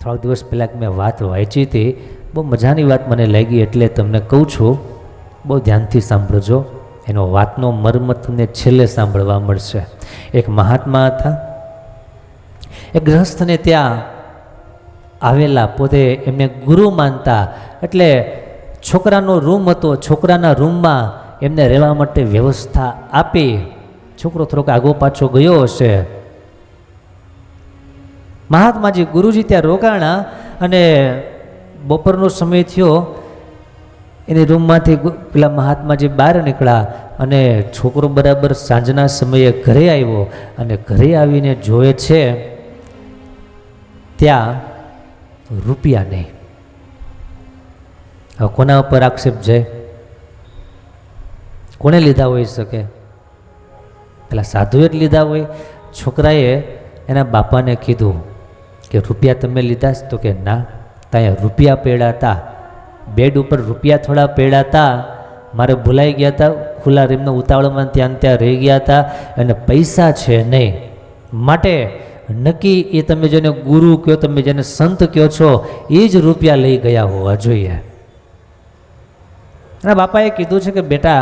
થોડાક દિવસ પહેલાં મેં વાત વાંચી હતી, બહુ મજાની વાત મને લાગી એટલે તમને કહું છું, બહુ ધ્યાનથી સાંભળજો. એનો વાતનો મર્મ તમને છેલ્લે સાંભળવા મળશે. એક મહાત્મા હતા, એક ગૃહસ્થને ત્યાં આવેલા, પોતે એમને ગુરુ માનતા, એટલે છોકરાનો રૂમ હતો, છોકરાના રૂમમાં એમને રહેવા માટે વ્યવસ્થા આપી. છોકરો થોડોક આગો પાછો ગયો હશે. મહાત્માજી ગુરુજી ત્યાં રોકાણા અને બપોરનો સમય થયો. એની રૂમમાંથી પેલા મહાત્માજી બહાર નીકળ્યા અને છોકરો બરાબર સાંજના સમયે ઘરે આવ્યો અને ઘરે આવીને જોવે છે ત્યાં રૂપિયા નહીં. હવે કોના ઉપર આક્ષેપ જાય? કોને લીધા હોઈ શકે? પેલા સાધુએ જ લીધા હોય. છોકરાએ એના બાપાને કીધું કે રૂપિયા તમે લીધા? તો કે ના, ત્યાં રૂપિયા પડ્યા હતા, બેડ ઉપર રૂપિયા થોડા પડ્યા હતા, મારે ભૂલાઈ ગયા હતા, ખુલ્લા રીમનો ઉતાવળમાં ત્યાં રહી ગયા હતા અને પૈસા છે નહીં, માટે નક્કી એ તમે જેને ગુરુ કહો, તમે જેને સંત કહો છો, એ જ રૂપિયા લઈ ગયા હોવા જોઈએ. એના બાપાએ કીધું છે કે બેટા,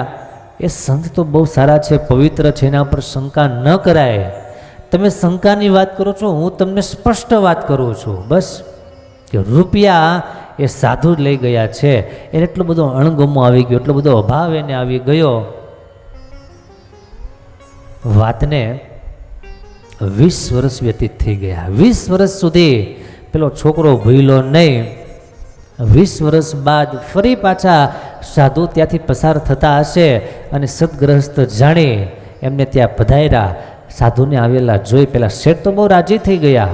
એ સંત તો બહુ સારા છે, પવિત્ર છે, એના પર શંકા ન કરાય. તમે શંકાની વાત કરો છો, હું તમને સ્પષ્ટ વાત કરું છું. બસ કે રૂપિયા એ સાધુ જ લઈ ગયા છે. એને એટલો બધો અણગમો આવી ગયો, એટલો બધો અભાવ એને આવી ગયો. વાતને 20 વર્ષ વ્યતીત થઈ ગયા. 20 વર્ષ સુધી પેલો છોકરો ભૂલ્યો નહીં. 20 વર્ષ બાદ ફરી પાછા સાધુ ત્યાંથી પસાર થતા હશે અને સદગ્રસ્ત જાણી એમને ત્યાં પધાર્યા. સાધુને આવેલા જોઈ પેલા શેઠ તો બહુ રાજી થઈ ગયા,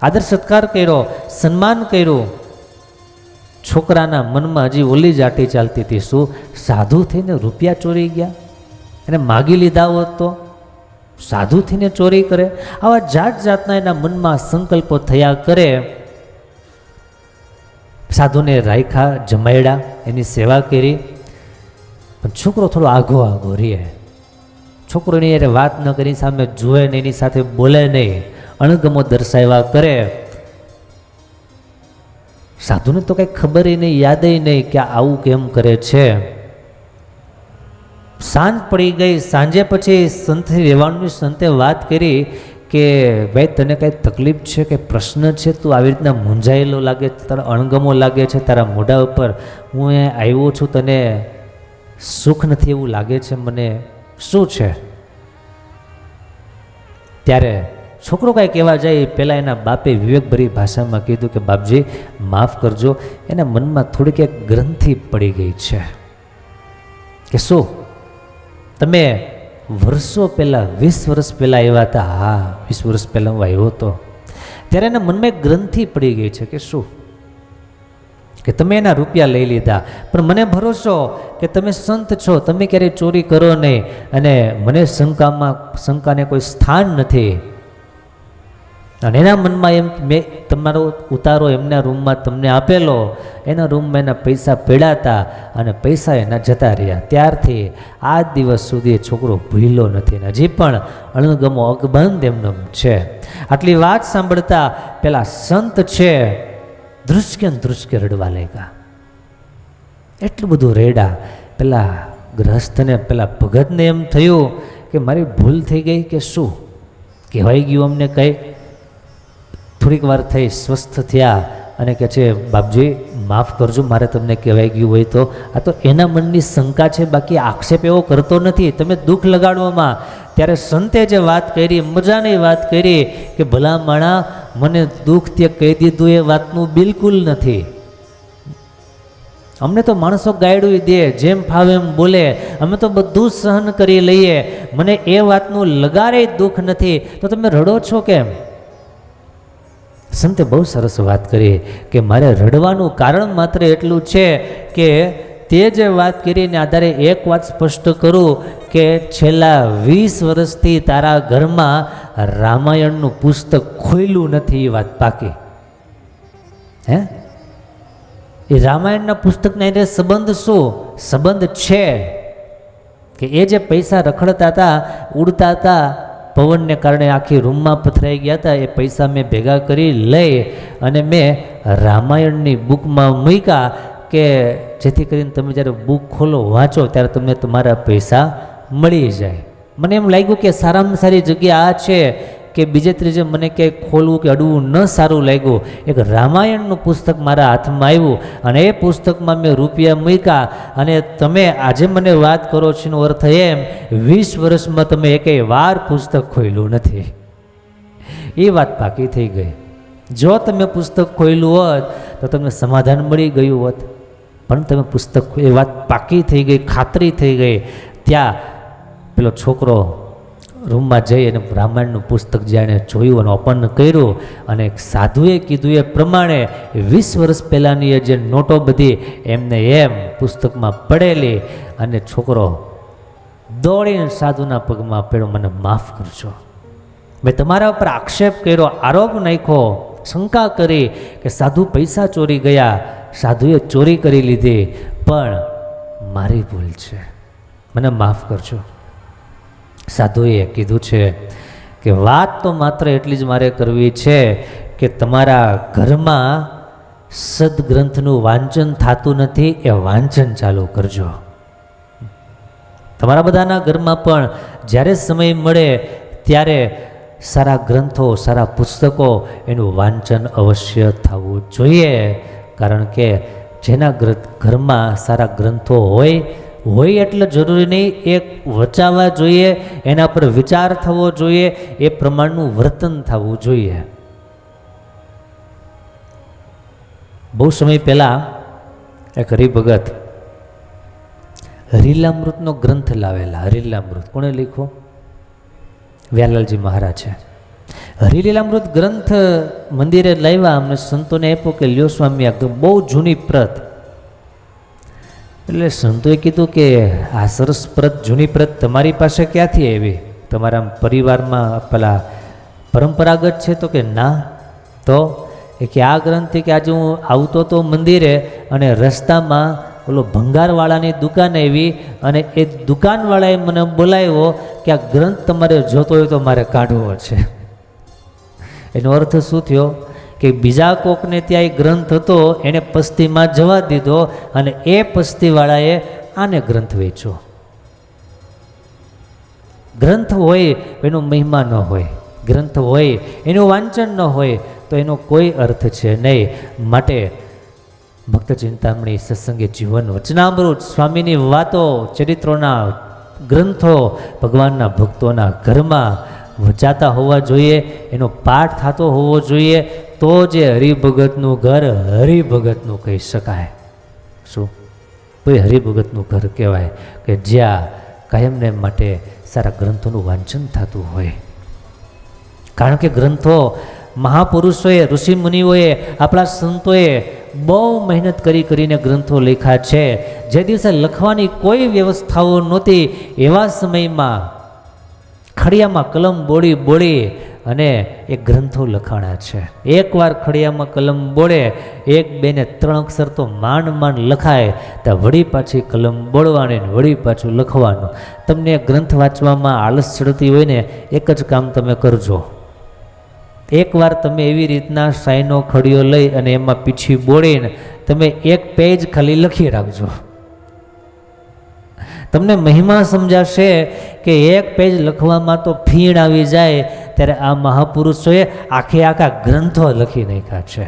આદર સત્કાર કર્યો, સન્માન કર્યું. છોકરાના મનમાં હજી ઓલી જાટી ચાલતી હતી, શું સાધુ થઈને રૂપિયા ચોરી ગયા? એને માગી લીધા હોત તો સાધુ થઈને ચોરી કરે? આવા જાત જાતના એના મનમાં સંકલ્પો થયા કરે. સાધુને રાખ્યા, જમાડ્યા, એની સેવા કરી, પણ છોકરો થોડો આઘો આઘો રહે. છોકરોની એને વાત ન કરી, સામે જુએ ને એની સાથે બોલે નહીં, અણગમો દર્શાવ્યા કરે. સાધુને તો કંઈ ખબર નહીં, યાદ નહીં કે આવું કેમ કરે છે. સાંજ પડી ગઈ. સાંજે પછી સંતથી રહેવાની સંતે વાત કરી કે ભાઈ તને કાંઈ તકલીફ છે કે પ્રશ્ન છે? તું આવી રીતના મૂંઝાયેલો લાગે, તારા અણગમો લાગે છે તારા મોઢા ઉપર, હું અહીંયા આવ્યો છું, તને સુખ નથી એવું લાગે છે મને, શું છે? ત્યારે છોકરો કાંઈ કહેવા જાય પહેલાં એના બાપે વિવેકભરી ભાષામાં કીધું કે બાપજી માફ કરજો, એના મનમાં થોડીક એક ગ્રંથિ પડી ગઈ છે. કે શું? તમે વર્ષો પહેલાં 20 વર્ષ પહેલાં આવ્યા હતા? હા, 20 વર્ષ પહેલાં હું આવ્યો હતો. ત્યારે એના મનમાં એક ગ્રંથિ પડી ગઈ છે. કે શું? કે તમે એના રૂપિયા લઈ લીધા, પણ મને ભરોસો કે તમે સંત છો, તમે ક્યારેય ચોરી કરો નહીં, અને મને શંકાને કોઈ સ્થાન નથી. અને એના મનમાં એમ મેં તમારો ઉતારો એમના રૂમમાં તમને આપેલો, એના રૂમમાં એના પૈસા પડ્યા હતા અને પૈસા એના જતા રહ્યા. ત્યારથી આજ દિવસ સુધી છોકરો ભૂલ્યો નથી, હજી પણ અણગમો અકબંધ એમનો છે. આટલી વાત સાંભળતા પેલા સંત છે ધ્રુસકે રડવા લાગ્યા. એટલું બધું રેડા. પેલા ગ્રહસ્થને, પેલા ભગતને એમ થયું કે મારી ભૂલ થઈ ગઈ કે શું? કહેવાઈ ગયું અમને કંઈ? થોડીક વાર થઈ, સ્વસ્થ થયા અને કહે છે બાપજી માફ કરજો, મારે તમને કહેવાઈ ગયું હોય તો. આ તો એના મનની શંકા છે, બાકી આક્ષેપ એવો કરતો નથી તમે દુઃખ લગાડવામાં. ત્યારે સંતે જે વાત કરી, મજાની વાત કરી કે ભલા માણા મને દુઃખ તે કહી દીધું એ વાતનું બિલકુલ નથી. અમને તો માણસો ગાયડું દે, જેમ ફાવે એમ બોલે, અમે તો બધું સહન કરી લઈએ, મને એ વાતનું લગારે દુઃખ નથી, તો તમે રડો છો કેમ? સંતે બહુ સરસ વાત કરી કે મારે રડવાનું કારણ માત્ર એટલું છે કે તે જે વાત કરીને આધારે એક વાત સ્પષ્ટ કરું કે છેલ્લા 20 વર્ષથી તારા ઘરમાં રામાયણનું પુસ્તક ખોલ્યું નથી, એ વાત પાકી. હે? એ રામાયણના પુસ્તકના એને સંબંધ શું? સંબંધ છે કે એ જે પૈસા રખડતા હતા, ઉડતા હતા, પવનને કારણે આખી રૂમમાં પથરાઈ ગયા હતા. એ પૈસા મેં ભેગા કરી લઈ અને મેં રામાયણની બુકમાં મૂક્યા કે જેથી કરીને તમે જ્યારે બુક ખોલો વાંચો ત્યારે તમને તમારા પૈસા મળી જાય. મને એમ લાગ્યું કે સારામાં સારી જગ્યા આ છે કે બીજે ત્રીજે મને ક્યાંય ખોલવું કે અડવું ન સારું લાગ્યું. એક રામાયણનું પુસ્તક મારા હાથમાં આવ્યું અને એ પુસ્તકમાં મેં રૂપિયા મૂક્યા. અને તમે આજે મને વાત કરો છો એનો અર્થ એમ 20 વર્ષમાં તમે એકેય વાર પુસ્તક ખોલ્યું નથી. એ વાત પાકી થઈ ગઈ. જો તમે પુસ્તક ખોલ્યું હોત તો તમને સમાધાન મળી ગયું હોત, પણ તમે પુસ્તક, એ વાત પાકી થઈ ગઈ, ખાતરી થઈ ગઈ. ત્યાં પેલો છોકરો રૂમમાં જઈ અને રામાયણનું પુસ્તક જાણે જોયું અને ઓપન કર્યું અને સાધુએ કીધું એ પ્રમાણે 20 વર્ષ પહેલાંની એ જે નોટો બધી એમને એમ પુસ્તકમાં પડેલી. અને છોકરો દોડીને સાધુના પગમાં પડ્યો, મને માફ કરજો, મેં તમારા ઉપર આક્ષેપ કર્યો, આરોપ નાખ્યો, શંકા કરી કે સાધુ પૈસા ચોરી ગયા, સાધુએ ચોરી કરી લીધી, પણ મારી ભૂલ છે, મને માફ કરજો. સાધુએ કીધું છે કે વાત તો માત્ર એટલી જ મારે કરવી છે કે તમારા ઘરમાં સદગ્રંથનું વાંચન થતું નથી, એ વાંચન ચાલુ કરજો. તમારા બધાના ઘરમાં પણ જ્યારે સમય મળે ત્યારે સારા ગ્રંથો, સારા પુસ્તકો, એનું વાંચન અવશ્ય થવું જોઈએ. કારણ કે જેના ઘરમાં સારા ગ્રંથો હોય એટલે જરૂરી નહીં એક વચાવવા જોઈએ, એના પર વિચાર થવો જોઈએ, એ પ્રમાણનું વર્તન થવું જોઈએ. બહુ સમય પહેલાં એક હરિભગત હરિલામૃતનો ગ્રંથ લાવેલા. હરિલામૃત કોણે લખ્યો? વ્યાલાલજી મહારાજે. હરિલીલામૃત ગ્રંથ મંદિરે લાવ્યા, અમને સંતોને આપ્યો કે લ્યો સ્વામી, એકદમ બહુ જૂની પ્રત. એટલે સંતોએ કીધું કે આ સરસ પ્રત, જૂની પ્રત તમારી પાસે ક્યાંથી આવી? તમારા પરિવારમાં પેલા પરંપરાગત છે? તો કે ના. તો એ કે આ ગ્રંથથી કે આજે હું આવતો હતો મંદિરે અને રસ્તામાં ઓલો ભંગારવાળાની દુકાન આવી અને એ દુકાનવાળાએ મને બોલાવ્યો કે આ ગ્રંથ તમારે જોતો હોય તો મારે કાઢવો છે. એનો અર્થ શું થયો કે બીજા કોકને ત્યાં એ ગ્રંથ હતો, એને પસ્તીમાં જવા દીધો અને એ પસ્તીવાળાએ આને ગ્રંથ વેચ્યો. ગ્રંથ હોય એનો મહિમા ન હોય, ગ્રંથ હોય એનું વાંચન ન હોય તો એનો કોઈ અર્થ છે નહીં. માટે ભક્ત ચિંતામણી સત્સંગી જીવન વચનામૃત, સ્વામીની વાતો, ચરિત્રોના ગ્રંથો ભગવાનના ભક્તોના ઘરમાં વચાતા હોવા જોઈએ, એનો પાઠ થતો હોવો જોઈએ, તો જે હરિભગતનું ઘર હરિભગતનું કહી શકાય. શું? તો એ હરિભગતનું ઘર કહેવાય કે જ્યાં કાયમને માટે સારા ગ્રંથોનું વાંચન થતું હોય. કારણ કે ગ્રંથો મહાપુરુષોએ, ઋષિમુનિઓએ, આપણા સંતોએ બહુ મહેનત કરીને ગ્રંથો લખ્યા છે. જે દિવસે લખવાની કોઈ વ્યવસ્થાઓ નહોતી એવા સમયમાં ખડિયામાં કલમ બોળી અને એ ગ્રંથો લખાણા છે. એકવાર ખડિયામાં કલમ બોળે, 1, 2 ને 3 અક્ષર તો માંડ લખાય, ત્યાં વળી પાછી કલમ બોળવાની, વળી પાછું લખવાનું. તમને ગ્રંથ વાંચવામાં આળસ ચડતી હોય ને, એક જ કામ તમે કરજો. એકવાર તમે એવી રીતના સાઈનો ખડિયો લઈ અને એમાં પીછી બોળીને તમે 1 પેજ ખાલી લખી રાખજો. તમને મહિમા સમજાશે કે 1 પેજ લખવામાં તો ફીણ આવી જાય. ત્યારે આ મહાપુરુષોએ આખા ગ્રંથો લખી નાખ્યા છે.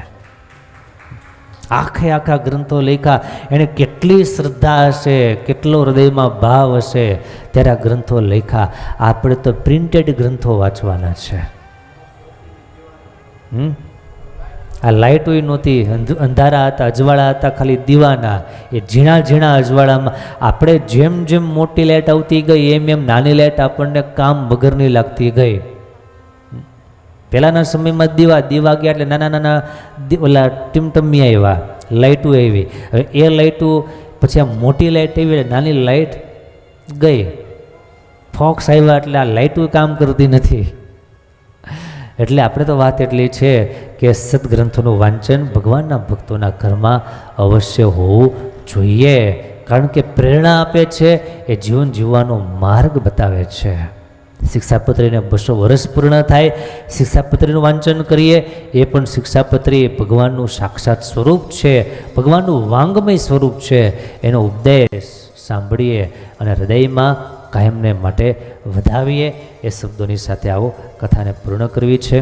આખા ગ્રંથો લખ્યા. એને કેટલી શ્રદ્ધા હશે, કેટલો હૃદયમાં ભાવ હશે, ત્યારે આ ગ્રંથો લખ્યા. આપણે તો પ્રિન્ટેડ ગ્રંથો વાંચવાના છે. આ લાઇટોય નહોતી, અંધારા હતા, અજવાળા હતા, ખાલી દીવાના. એ ઝીણા અજવાળામાં આપણે જેમ મોટી લાઇટ આવતી ગઈ એમ નાની લાઇટ આપણને કામ વગરની લાગતી ગઈ. પહેલાંના સમયમાં દીવા ગયા એટલે નાના ઓલા ટીમટમી આવ્યા, લાઇટો આવી. હવે એ લાઇટો પછી આ મોટી લાઇટ આવી, નાની લાઇટ ગઈ. ફોક્સ આવ્યા એટલે આ લાઇટો કામ કરતી નથી. એટલે આપણે તો વાત એટલી છે કે સદગ્રંથોનું વાંચન ભગવાનના ભક્તોના ઘરમાં અવશ્ય હોવું જોઈએ. કારણ કે પ્રેરણા આપે છે, એ જીવન જીવવાનો માર્ગ બતાવે છે. શિક્ષાપત્રીને 200 વર્ષ પૂર્ણ થાય, શિક્ષાપત્રીનું વાંચન કરીએ. એ પણ શિક્ષાપત્રી ભગવાનનું સાક્ષાત સ્વરૂપ છે, ભગવાનનું વાંગમય સ્વરૂપ છે. એનો ઉપદેશ સાંભળીએ અને હૃદયમાં કાયમને માટે વધાવીએ. એ શબ્દોની સાથે આવો કથાને પૂર્ણ કરવી છે.